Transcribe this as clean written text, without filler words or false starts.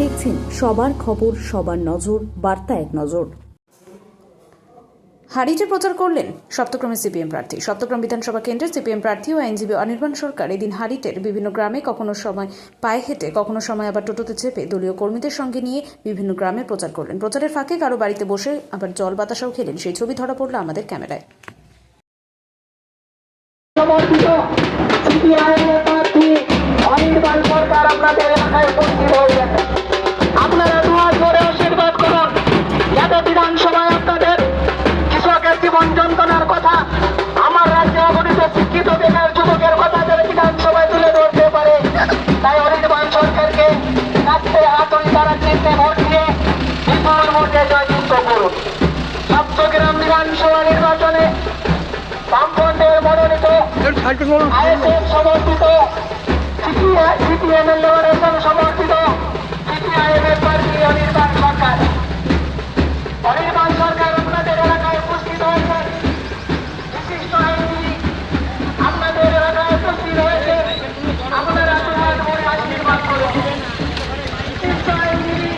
দেখছেন সবার খবর, সবার নজর, বার্তা এক নজর। হারিটে প্রচার করলেন সপ্তগ্রামের সিপিএম প্রার্থী। সপ্তগ্রাম বিধানসভা কেন্দ্রের সিপিএম প্রার্থী ও আইনজীবী অনির্বাণ সরকার এদিন হারিটের বিভিন্ন গ্রামে কখনো সময় পায়ে হেঁটে, কখনো সময় আবার টোটোতে চেপে দলীয় কর্মীদের সঙ্গে নিয়ে বিভিন্ন গ্রামে প্রচার করলেন। প্রচারের ফাঁকে কারো বাড়িতে বসে আবার জল বাতাসাও খেলেন। সেই ছবি ধরা পড়ল আমাদের ক্যামেরায়। আপনারা দুয়ার করে আশীর্বাদ করুন যাতে বিধানসভায় আপনাদের কৃষকের জীবন যন্ত্রণার কথা, আমার রাজ্যে অগণিত শিক্ষিত বেকার যুবকের কথা যাতে বিধানসভায় তুলে ধরতে পারে। তাই অনির্বাণ সরকারকে কাছে হাতুড়ি দ্বারা চিহ্নে ভোট দিয়ে বিপুল ভোটে জয়যুক্ত করুন। সপ্তগ্রাম বিধানসভা নির্বাচনে বামফ্রন্টের মনোনীত আইএসএফ সমর্থিত সিপিএম সমর্থিত সিপিআইএমের প্রার্থী অনির্বাণ সরকার। অনির্বাণ সরকার আপনাদের এলাকায় উপস্থিত হয়েছেন। বিশিষ্ট আইনজীবী আপনাদের এলাকায় উপস্থিত হয়েছে। আপনারা তোমার মনে আশীর্বাদ করুন। বিশিষ্ট আইনজীবী